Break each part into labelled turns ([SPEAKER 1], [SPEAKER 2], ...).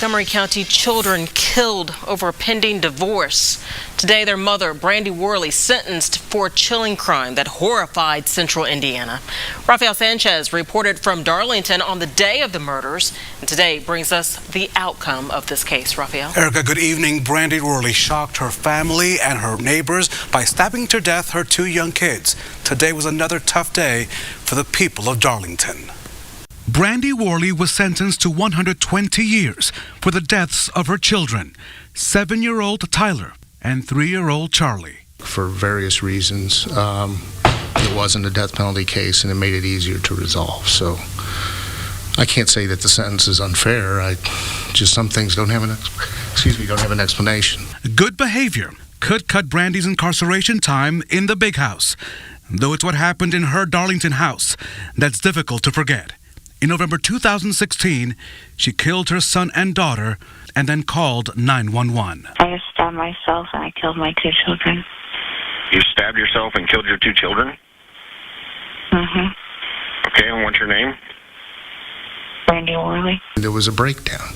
[SPEAKER 1] Montgomery County children killed over a pending divorce. Today, their mother, Brandy Worley, sentenced for a chilling crime that horrified central Indiana. Rafael Sanchez reported from Darlington on the day of the murders, and today brings us the outcome of this case. Rafael.
[SPEAKER 2] Erica, good evening. Brandy Worley shocked her family and her neighbors by stabbing to death her two young kids. Today was another tough day for the people of Darlington. Brandy Worley was sentenced to 120 years for the deaths of her children, 7-year-old Tyler and 3-year-old Charlie.
[SPEAKER 3] For various reasons, it wasn't a death penalty case, and it made it easier to resolve. So I can't say that the sentence is unfair. Just some things don't have an explanation.
[SPEAKER 2] Good behavior could cut Brandy's incarceration time in the big house, though it's what happened in her Darlington house that's difficult to forget. In November 2016, she killed her son and daughter and then called 911.
[SPEAKER 4] I stabbed myself and I killed my two children.
[SPEAKER 5] You stabbed yourself and killed your two children?
[SPEAKER 4] Mm-hmm.
[SPEAKER 5] Okay, and what's your name?
[SPEAKER 4] Brandy Worley.
[SPEAKER 3] There was a breakdown,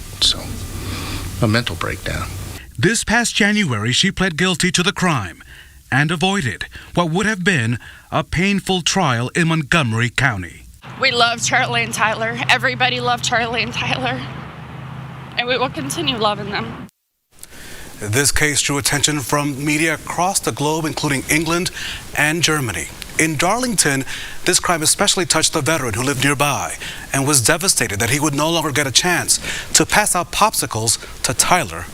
[SPEAKER 3] a mental breakdown.
[SPEAKER 2] This past January, she pled guilty to the crime and avoided what would have been a painful trial in Montgomery County.
[SPEAKER 6] We love Charlie and Tyler. Everybody loved Charlie and Tyler. And we will continue loving them.
[SPEAKER 2] This case drew attention from media across the globe, including England and Germany. In Darlington, this crime especially touched the veteran who lived nearby and was devastated that he would no longer get a chance to pass out popsicles to Tyler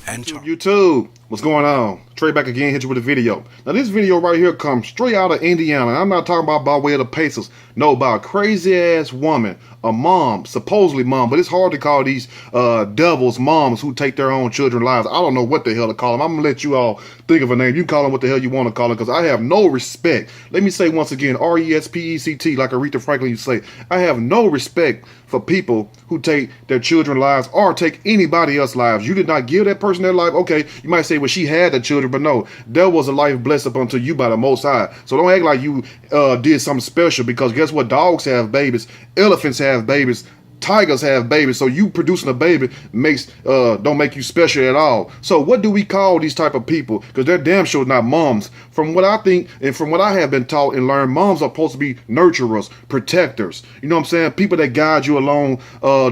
[SPEAKER 2] and Charlie.
[SPEAKER 7] YouTube, what's going on? Trey back again, hit you with a video. Now this video right here comes straight out of Indiana. I'm not talking about by way of the Pacers. No, about a crazy ass woman, a mom, supposedly mom, but it's hard to call these devils moms who take their own children's lives. I don't know what the hell to call them. I'm gonna let you all think of a name. You can call them what the hell you want to call them, because I have no respect. Let me say once again, R-E-S-P-E-C-T, like Aretha Franklin used to say. I have no respect for people who take their children's lives or take anybody else's lives. You did not give that person their life. Okay, you might say, well, she had the children, but no, there was a life blessed up unto you by the Most High. So don't act like you did something special, because guess what? Dogs have babies, elephants have babies, tigers have babies. So you producing a baby don't make you special at all. So what do we call these type of people? Because they're damn sure not moms. From what I think and from what I have been taught and learned, moms are supposed to be nurturers, protectors. You know what I'm saying? People that guide you along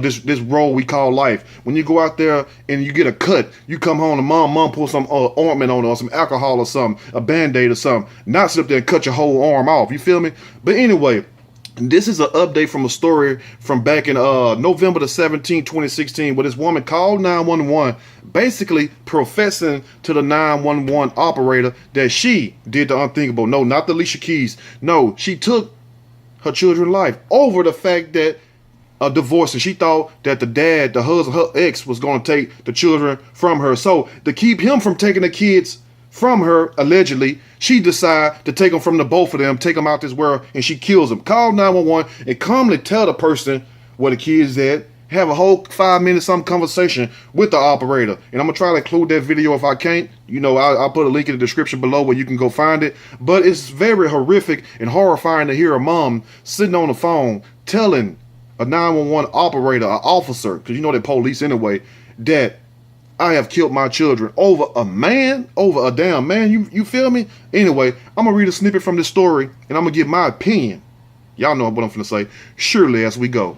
[SPEAKER 7] this role we call life. When you go out there and you get a cut, you come home and mom pulls some ointment on or some alcohol or something, a Band-Aid or something. Not sit up there and cut your whole arm off. You feel me? But anyway, this is an update from a story from back in November the 17th, 2016, where this woman called 911, basically professing to the 911 operator that she did the unthinkable. No, not the Alicia Keys. No, she took her children's life over the fact that a divorce, and she thought that the dad, the husband, her ex, was going to take the children from her. So to keep him from taking the kids from her, allegedly, she decided to take them from the both of them, take them out this world, and she kills them. Call 911 and calmly tell the person where the kid's at. Have a whole 5 minutes some conversation with the operator. And I'm going to try to include that video if I can't. You know, I'll put a link in the description below where you can go find it. But it's very horrific and horrifying to hear a mom sitting on the phone telling a 911 operator, an officer, because you know they're police anyway, that I have killed my children over a man, over a damn man. You feel me? Anyway, I'm going to read a snippet from this story, and I'm going to give my opinion. Y'all know what I'm finna say. Surely as we go.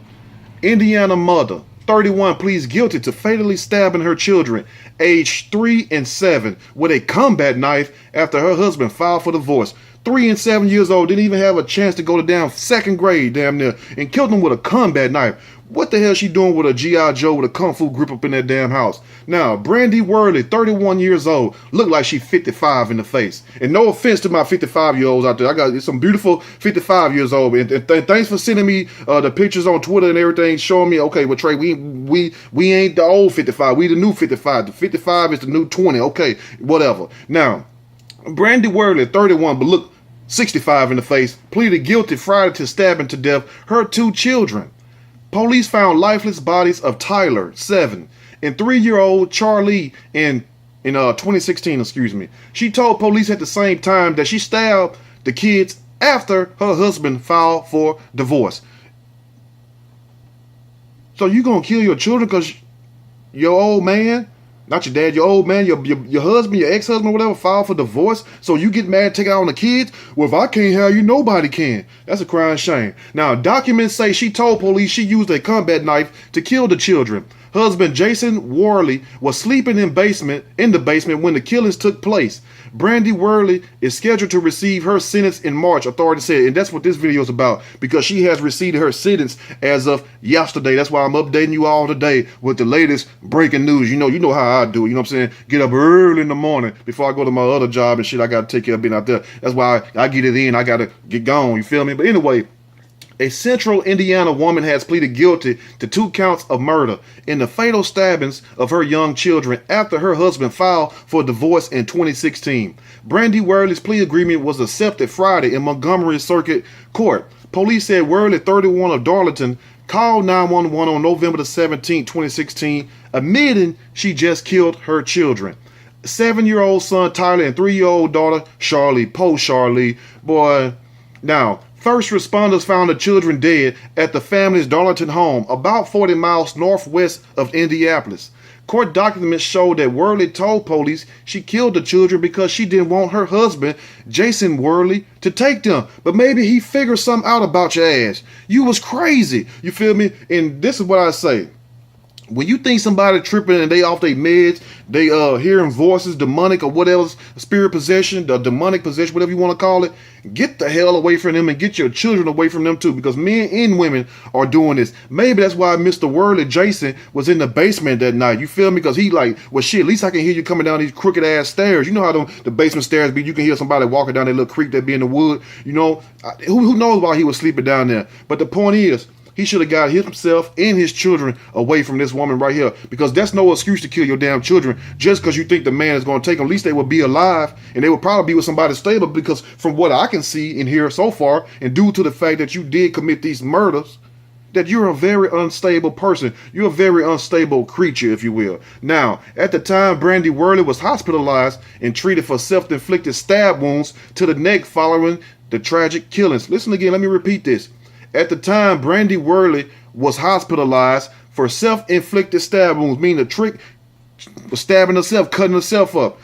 [SPEAKER 7] Indiana mother, 31, pleads guilty to fatally stabbing her children, aged 3 and 7, with a combat knife after her husband filed for divorce. 3 and 7 years old, didn't even have a chance to go to damn second grade damn near, and killed them with a combat knife. What the hell is she doing with a G.I. Joe with a Kung Fu grip up in that damn house? Now, Brandy Worley, 31 years old, look like she 55 in the face. And no offense to my 55-year-olds out there. I got some beautiful 55 years old. And thanks for sending me the pictures on Twitter and everything, showing me, okay, well, Trey, we ain't the old 55. We the new 55. The 55 is the new 20. Okay, whatever. Now, Brandy Worley, 31, but look, 65 in the face, pleaded guilty Friday to stabbing to death her two children. Police found lifeless bodies of Tyler, 7, and 3-year-old Charlie in 2016, excuse me. She told police at the same time that she stabbed the kids after her husband filed for divorce. So you gonna kill your children because your old man, not your dad, your old man, your husband, your ex-husband, whatever, filed for divorce, so you get mad, take it out on the kids? Well, if I can't have you, nobody can. That's a crying shame. Now, documents say she told police she used a combat knife to kill the children. Husband Jason Worley was sleeping in the basement when the killings took place. Brandy Worley is scheduled to receive her sentence in March, authorities said, and that's what this video is about, because she has received her sentence as of yesterday. That's why I'm updating you all today with the latest breaking news. You know how I do it. You know what I'm saying? Get up early in the morning before I go to my other job and shit. I got to take care of being out there. That's why I get it in. I got to get gone. You feel me? But anyway, a Central Indiana woman has pleaded guilty to 2 counts of murder in the fatal stabbings of her young children after her husband filed for divorce in 2016. Brandy Worley's plea agreement was accepted Friday in Montgomery Circuit Court. Police said Worley, 31 of Darlington, called 911 on November the 17th, 2016, admitting she just killed her children. 7-year-old son Tyler and 3-year-old daughter Charlie. Charlie. Boy, now, first responders found the children dead at the family's Darlington home, about 40 miles northwest of Indianapolis. Court documents show that Worley told police she killed the children because she didn't want her husband, Jason Worley, to take them. But maybe he figured something out about your ass. You was crazy. You feel me? And this is what I say. When you think somebody tripping and they off their meds, they hearing voices, demonic or whatever, spirit possession, the demonic possession, whatever you want to call it, get the hell away from them and get your children away from them too, because men and women are doing this. Maybe that's why Mr. Worley Jason was in the basement that night. You feel me? Because he like, well shit, at least I can hear you coming down these crooked ass stairs. You know how the basement stairs be. You can hear somebody walking down that little creek that be in the wood. You know, who knows why he was sleeping down there. But the point is, he should have got himself and his children away from this woman right here, because that's no excuse to kill your damn children just because you think the man is going to take them. At least they would be alive, and they would probably be with somebody stable, because from what I can see and hear so far, and due to the fact that you did commit these murders, that you're a very unstable person. You're a very unstable creature, if you will. Now, at the time, Brandy Worley was hospitalized and treated for self-inflicted stab wounds to the neck following the tragic killings. Listen again, let me repeat this. At the time, Brandy Worley was hospitalized for self-inflicted stab wounds, meaning the trick was stabbing herself, cutting herself up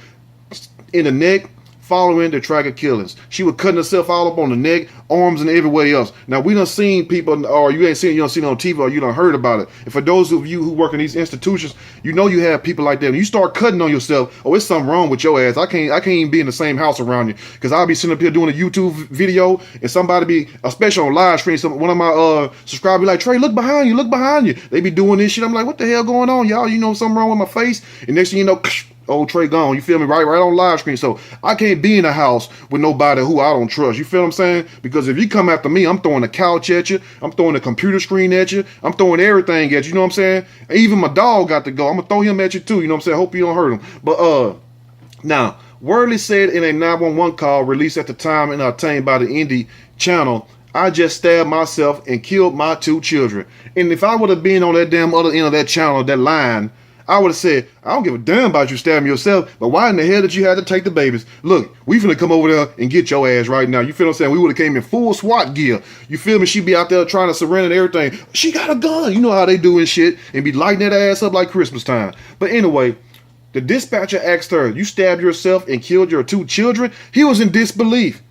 [SPEAKER 7] in the neck following the tragic killings. She was cutting herself all up on the neck, arms, and everywhere else. Now, we done seen people, or you don't see it on TV, or you done heard about it. And for those of you who work in these institutions, you know you have people like that. When you start cutting on yourself, oh, it's something wrong with your ass. I can't even be in the same house around you, because I'll be sitting up here doing a YouTube video, and somebody be, especially on live stream, one of my subscribers be like, Trey, look behind you, look behind you. They be doing this shit. I'm like, what the hell going on, y'all? You know something wrong with my face? And next thing you know, old Trey gone. You feel me? Right on live screen. So I can't be in a house with nobody who I don't trust. You feel what I'm saying? Because if you come after me, I'm throwing a couch at you. I'm throwing a computer screen at you. I'm throwing everything at you. You know what I'm saying? Even my dog got to go. I'm gonna throw him at you too. You know what I'm saying? Hope you don't hurt him. But now Worley said in a 911 call released at the time and obtained by the Indy channel, I just stabbed myself and killed my 2 children. And if I would have been on that damn other end of that channel, that line, I would have said, I don't give a damn about you stabbing yourself, but why in the hell did you have to take the babies? Look, we finna come over there and get your ass right now. You feel what I'm saying? We would have came in full SWAT gear. You feel me? She be out there trying to surrender and everything. She got a gun. You know how they do and shit, and be lighting that ass up like Christmas time. But anyway, the dispatcher asked her, you stabbed yourself and killed your 2 children? He was in disbelief.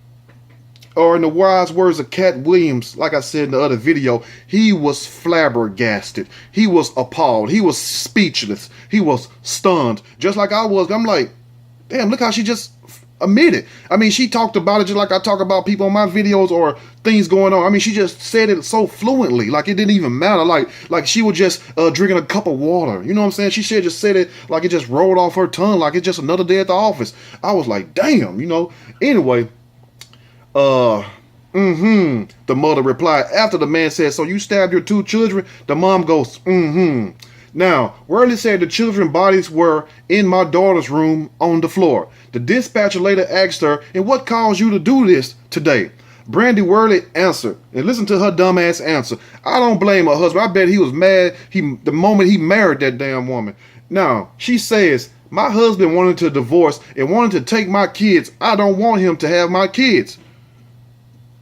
[SPEAKER 7] Or in the wise words of Cat Williams, like I said in the other video, he was flabbergasted. He was appalled. He was speechless. He was stunned. Just like I was. I'm like, damn, look how she just admitted. I mean, she talked about it just like I talk about people on my videos or things going on. I mean, she just said it so fluently, like it didn't even matter. Like she was just drinking a cup of water. You know what I'm saying? She just said it like it just rolled off her tongue, like it's just another day at the office. I was like, damn, you know. Anyway, the mother replied after the man said, so you stabbed your 2 children? The mom goes, Now, Worley said the children's bodies were in my daughter's room on the floor. The dispatcher later asked her, and what caused you to do this today? Brandy Worley answered, and listen to her dumbass answer. I don't blame her husband. I bet he was mad the moment he married that damn woman. Now, she says, my husband wanted to divorce and wanted to take my kids. I don't want him to have my kids.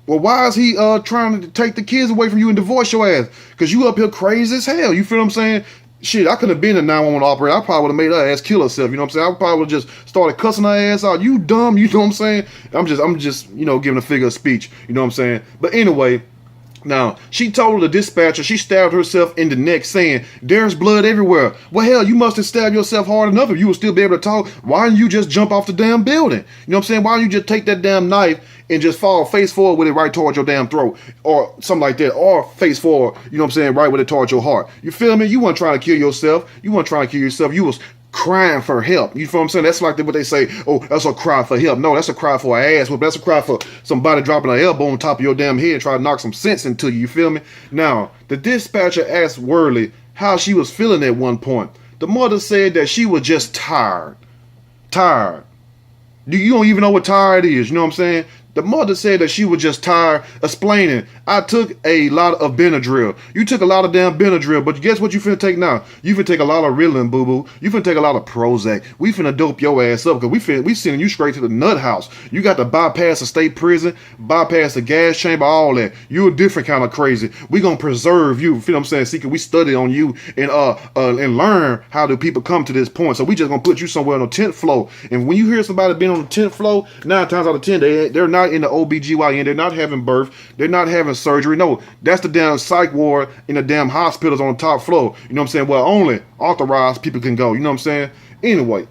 [SPEAKER 7] Well, why is he trying to take the kids away from you and divorce your ass? Because you up here crazy as hell. You feel what I'm saying? shit, I couldn't have been a 911 operator. I probably would have made her ass kill herself. You know what I'm saying? I probably would have just started cussing her ass out. You dumb. You know what I'm saying? I'm just, giving a figure of speech. You know what I'm saying? But anyway, now, she told the dispatcher she stabbed herself in the neck, saying, "There's blood everywhere." Well, hell, you must have stabbed yourself hard enough if you would still be able to talk. Why didn't you just jump off the damn building? You know what I'm saying? Why don't you just take that damn knife and just fall face forward with it right towards your damn throat? Or something like that. Or face forward, you know what I'm saying, right with it towards your heart. You feel me? You weren't trying to kill yourself. You weren't trying to kill yourself. You was crying for help. You feel what I'm saying? That's like what they say, oh, that's a cry for help. No, that's a cry for an ass whoop. That's a cry for somebody dropping an elbow on top of your damn head and trying to knock some sense into you. You feel me? Now, the dispatcher asked Worley how she was feeling at one point. The mother said that she was just tired. Tired. You don't even know what tired is. You know what I'm saying? The mother said that she was just tired, explaining, I took a lot of Benadryl. You took a lot of damn Benadryl, but guess what you finna take now? You finna take a lot of Ritalin, boo-boo. You finna take a lot of Prozac. We finna dope your ass up, because we sending you straight to the nut house. You got to bypass the state prison, bypass the gas chamber, all that. You a different kind of crazy. We gonna preserve you. You feel what I'm saying? See, we study on you and learn how do people come to this point. So we just gonna put you somewhere on the 10th floor. And when you hear somebody being on the 10th floor, 9 times out of 10, they're not in the OBGYN. They're not having birth. They're not having surgery. No, that's the damn psych ward in the damn hospitals on the top floor. You know what I'm saying? Well, only authorized people can go. You know what I'm saying? Anyway,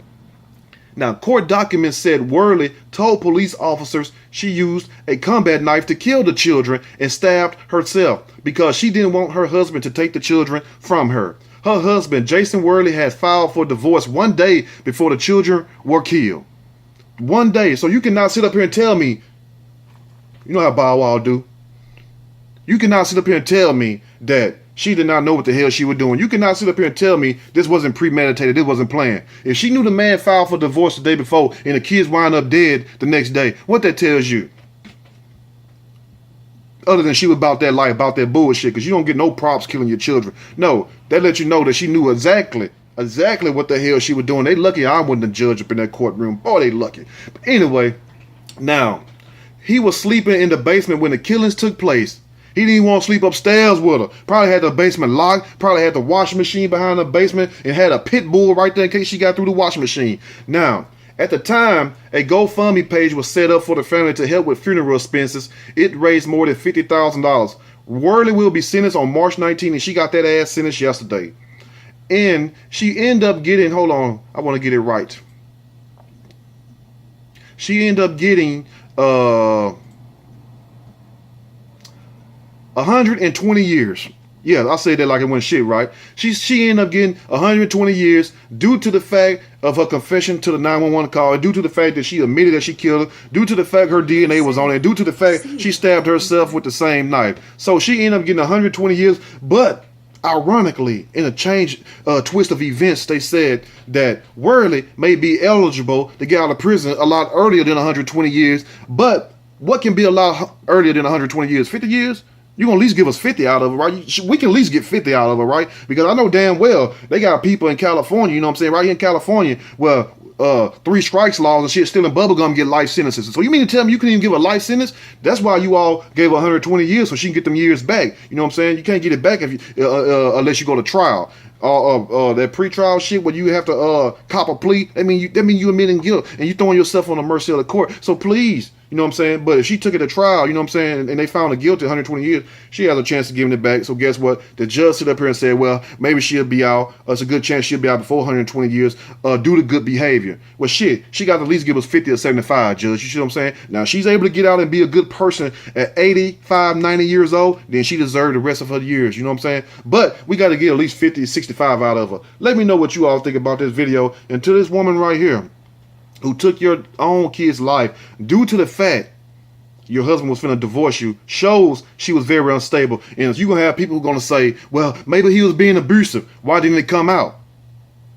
[SPEAKER 7] now court documents said Worley told police officers she used a combat knife to kill the children and stabbed herself because she didn't want her husband to take the children from her. Her husband, Jason Worley, has filed for divorce 1 day before the children were killed. 1 day. So you cannot sit up here and tell me, you know how Bow Wow do. You cannot sit up here and tell me that she did not know what the hell she was doing. You cannot sit up here and tell me this wasn't premeditated, this wasn't planned. If she knew the man filed for divorce the day before and the kids wind up dead the next day, what that tells you? Other than she was about that life, about that bullshit, because you don't get no props killing your children. No, that lets you know that she knew exactly what the hell she was doing. They lucky I wasn't the judge up in that courtroom. Boy, they lucky. But anyway, now, he was sleeping in the basement when the killings took place. He didn't even want to sleep upstairs with her. Probably had the basement locked. Probably had the washing machine behind the basement and had a pit bull right there in case she got through the washing machine. Now, at the time, a GoFundMe page was set up for the family to help with funeral expenses. It raised more than $50,000. Worley will be sentenced on March 19th, and she got that ass sentenced yesterday. And she ended up getting, hold on, I want to get it right. She ended up getting 120 years. Yeah, I say that like it wasn't shit, right? She ended up getting 120 years due to the fact of her confession to the 911 call, due to the fact that she admitted that she killed her, due to the fact her DNA was on it, due to the fact she stabbed herself with the same knife. So she ended up getting 120 years, but ironically, in a twist of events, they said that Worley may be eligible to get out of prison a lot earlier than 120 years. But what can be a lot earlier than 120 years? 50 years? You're going to at least give us 50 out of it, right? We can at least get 50 out of it, right? Because I know damn well they got people in California, you know what I'm saying, right here in California, where 3 strikes laws and shit, stealing bubblegum get life sentences. So you mean to tell me you couldn't even give a life sentence? That's why you all gave 120 years so she can get them years back. You know what I'm saying? You can't get it back if you, unless you go to trial. That pre-trial shit where you have to cop a plea. That mean you admitting guilt and you throwing yourself on the mercy of the court. So please, you know what I'm saying? But if she took it to trial, you know what I'm saying, and they found her guilty 120 years, she has a chance of giving it back. So guess what? The judge sit up here and said, well, maybe she'll be out. It's a good chance she'll be out before 120 years due to good behavior. Well, shit, she got to at least give us 50 or 75, judge. You see what I'm saying? Now, she's able to get out and be a good person at 85, 90 years old, then she deserves the rest of her years. You know what I'm saying? But we got to get at least 50 to 65 out of her. Let me know what you all think about this video. And to this woman right here, who took your own kid's life due to the fact your husband was finna divorce you, shows she was very unstable. And you're going to have people who are going to say, well, maybe he was being abusive. Why didn't it come out?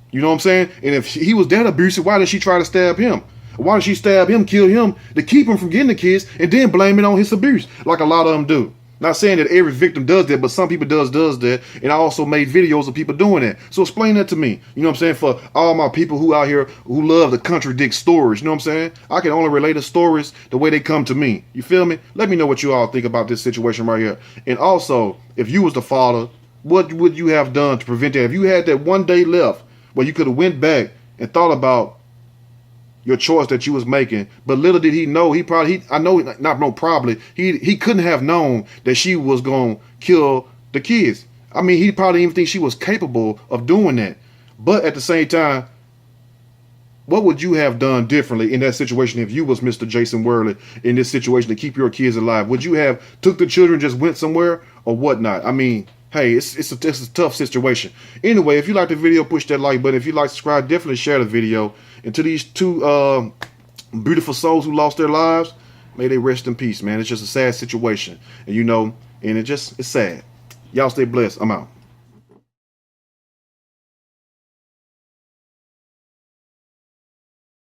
[SPEAKER 7] You know what I'm saying? And if he was that abusive, why did she try to stab him? Why did she stab him, kill him, to keep him from getting the kids, and then blame it on his abuse, like a lot of them do? Not saying that every victim does that, but some people does that. And I also made videos of people doing that. So explain that to me. You know what I'm saying? For all my people who out here who love to contradict stories. You know what I'm saying? I can only relate the stories the way they come to me. You feel me? Let me know what you all think about this situation right here. And also, if you was the father what would you have done to prevent that? If you had that one day left where you could have went back and thought about your choice that you was making, but little did he know, he couldn't have known that she was going to kill the kids. I mean, he probably didn't even think she was capable of doing that. But at the same time, what would you have done differently in that situation if you was Mr. Jason Worley in this situation to keep your kids alive? Would you have took the children, just went somewhere or whatnot? I mean, hey, it's a tough situation. Anyway, if you like the video, push that like button. If you like to subscribe, definitely share the video. And to these two beautiful souls who lost their lives, may they rest in peace, man. It's just a sad situation. And and it's sad. Y'all stay blessed. I'm out.